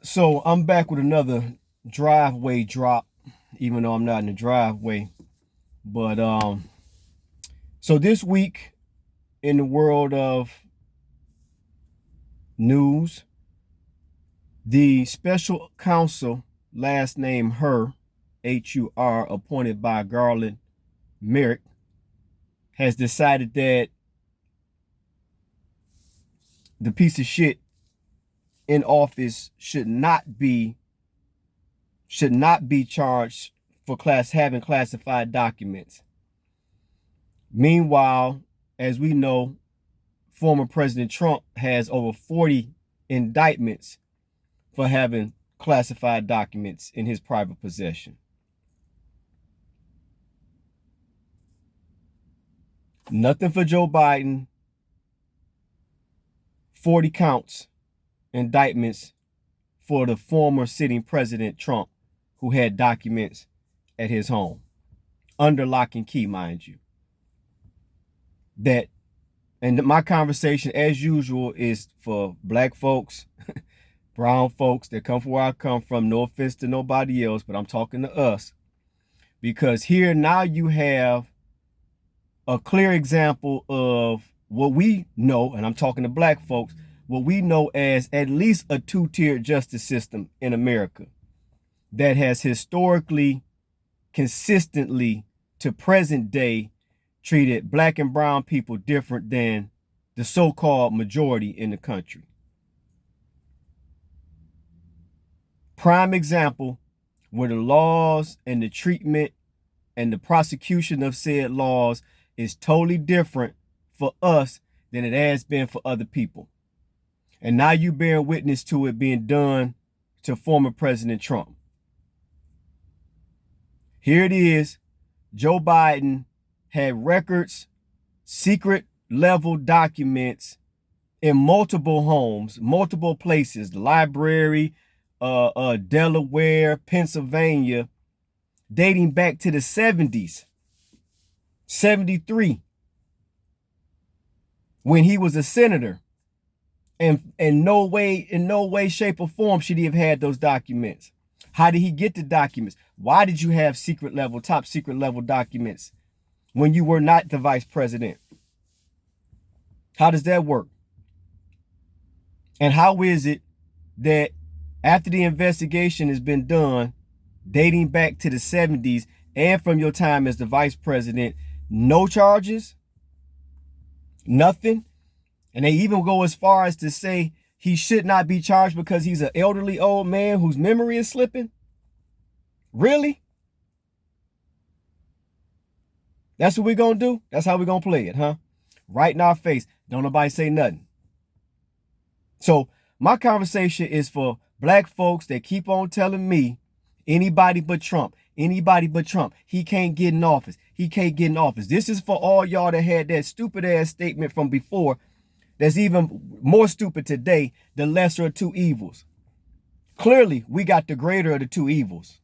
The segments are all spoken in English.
So I'm back with another driveway drop, even though I'm not in the driveway. But so this week in the world of news, the special counsel, last name Hur, appointed by Garland Merrick, has decided that the piece of shit in office should not be charged for having classified documents. Meanwhile, as we know, former President Trump has over 40 indictments for having classified documents in his private possession. Nothing for Joe Biden. 40 counts, indictments for the former sitting President Trump, who had documents at his home, under lock and key, mind you. And my conversation, as usual, is for black folks, brown folks that come from where I come from. No offense to nobody else, but I'm talking to us. Because here now you have a clear example of what we know, and I'm talking to black folks, what we know as at least a two-tiered justice system in America that has historically, consistently, to present day, treated black and brown people different than the so-called majority in the country. Prime example where the laws and the treatment and the prosecution of said laws is totally different for us than it has been for other people. And now you bear witness to it being done to former President Trump. Here it is. Joe Biden had records, secret level documents in multiple homes, multiple places, the library, Delaware, Pennsylvania, dating back to the 70s, 73, when he was a senator. And in no way, shape, or form should he have had those documents. How did he get the documents? Why did you have top secret level documents when you were not the vice president? How does that work? And how is it that after the investigation has been done, dating back to the 70s and from your time as the vice president, no charges? Nothing? And they even go as far as to say he should not be charged because he's an elderly old man whose memory is slipping? Really? That's what we're going to do? That's how we're going to play it, huh? Right in our face. Don't nobody say nothing. So my conversation is for black folks that keep on telling me anybody but Trump, he can't get in office. He can't get in office. This is for all y'all that had that stupid ass statement from before that's even more stupid today, the lesser of two evils. Clearly, we got the greater of the two evils,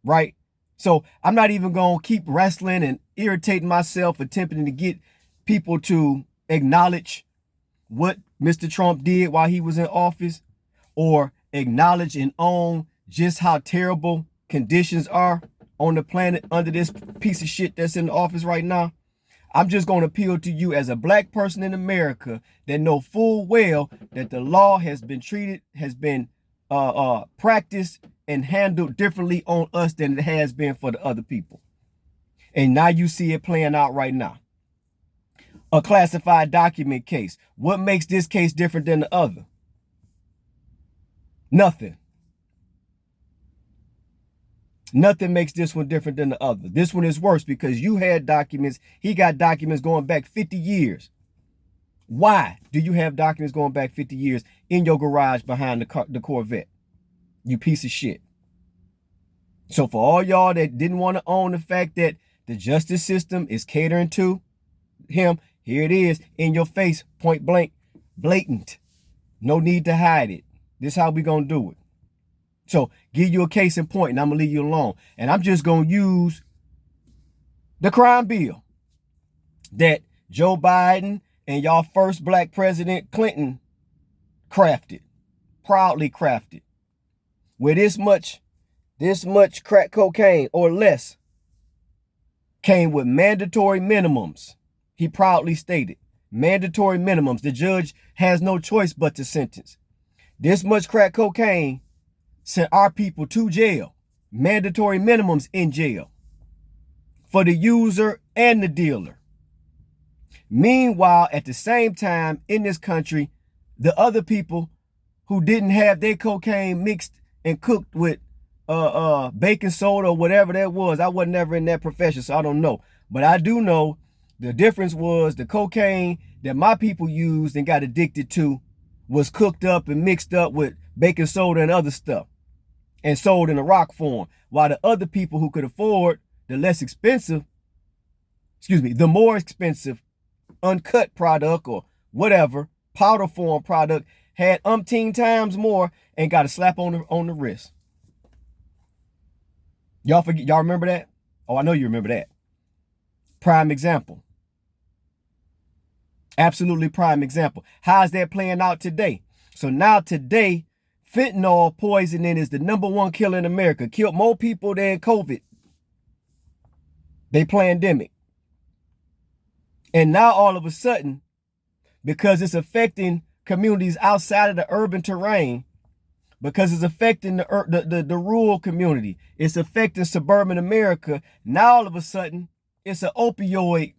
right? So I'm not even going to keep wrestling and irritating myself, attempting to get people to acknowledge what Mr. Trump did while he was in office, or acknowledge and own just how terrible conditions are on the planet under this piece of shit that's in the office right now. I'm just going to appeal to you as a black person in America that know full well that the law has been practiced and handled differently on us than it has been for the other people. And now you see it playing out right now. A classified document case. What makes this case different than the other? Nothing. Nothing makes this one different than the other. This one is worse because you had documents. He got documents going back 50 years. Why do you have documents going back 50 years in your garage behind the Corvette? You piece of shit. So for all y'all that didn't want to own the fact that the justice system is catering to him, here it is in your face, point blank, blatant. No need to hide it. This is how we going to do it. So give you a case in point and I'm going to leave you alone. And I'm just going to use the crime bill that Joe Biden and y'all first black president Clinton crafted, proudly crafted. where this much crack cocaine or less came with mandatory minimums. He proudly stated, mandatory minimums. The judge has no choice but to sentence. This much crack cocaine sent our people to jail. Mandatory minimums in jail for the user and the dealer. Meanwhile, at the same time in this country, the other people who didn't have their cocaine mixed and cooked with baking soda or whatever that was. I wasn't ever in that profession, so I don't know. But I do know the difference was the cocaine that my people used and got addicted to was cooked up and mixed up with baking soda and other stuff and sold in a rock form. While the other people who could afford the more expensive uncut product or whatever, powder form product, had umpteen times more and got a slap on the wrist. Y'all remember that? Oh, I know you remember that. Prime example. Absolutely prime example. How's that playing out today? So now today, fentanyl poisoning is the #1 killer in America. Killed more people than COVID. They pandemic. And now all of a sudden, because it's affecting communities outside of the urban terrain, because it's affecting the rural community, it's affecting suburban America, now all of a sudden, it's an opioid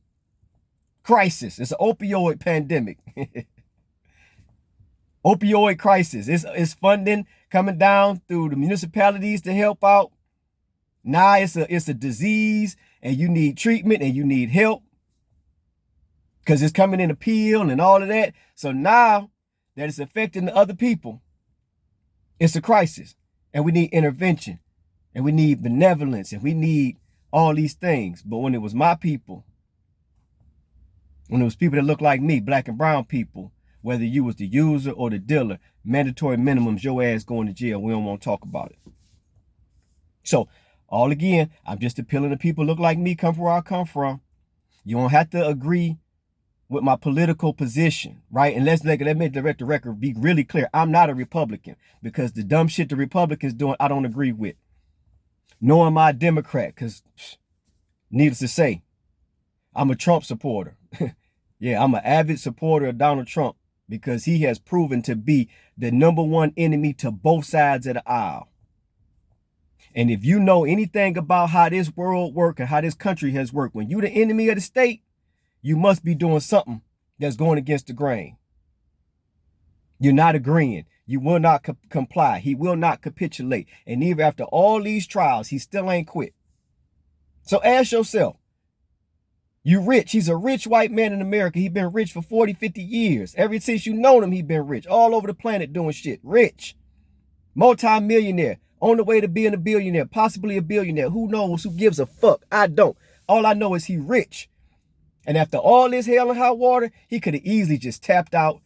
crisis. It's an opioid pandemic. Opioid crisis. It's funding coming down through the municipalities to help out. Now it's a disease and you need treatment and you need help because it's coming in a pill and all of that. So now that it's affecting the other people, it's a crisis and we need intervention and we need benevolence and we need all these things. But when it was my people, when it was people that look like me, black and brown people, whether you was the user or the dealer, mandatory minimums, your ass going to jail. We don't want to talk about it. So all again, I'm just appealing to people look like me, come from where I come from. You don't have to agree with my political position, right? And let me direct the record be really clear. I'm not a Republican because the dumb shit the Republicans doing, I don't agree with. Nor am I a Democrat because needless to say, I'm a Trump supporter. Yeah, I'm an avid supporter of Donald Trump because he has proven to be the #1 enemy to both sides of the aisle. And if you know anything about how this world works and how this country has worked, when you're the enemy of the state, you must be doing something that's going against the grain. You're not agreeing. You will not comply. He will not capitulate. And even after all these trials, he still ain't quit. So ask yourself, you rich. He's a rich white man in America. He's been rich for 40, 50 years. Ever since you known him, he's been rich. All over the planet doing shit. Rich. Multi-millionaire. On the way to being a billionaire. Possibly a billionaire. Who knows? Who gives a fuck? I don't. All I know is he rich. And after all this hell and high water, he could have easily just tapped out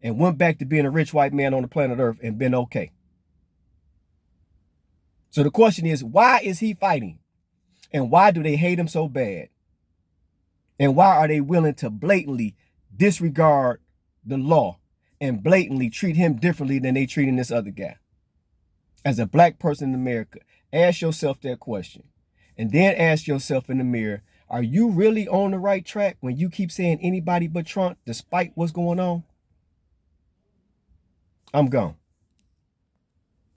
and went back to being a rich white man on the planet Earth and been okay. So the question is, why is he fighting? And why do they hate him so bad? And why are they willing to blatantly disregard the law and blatantly treat him differently than they treating this other guy? As a black person in America, ask yourself that question. And then ask yourself in the mirror, are you really on the right track when you keep saying anybody but Trump despite what's going on? I'm gone.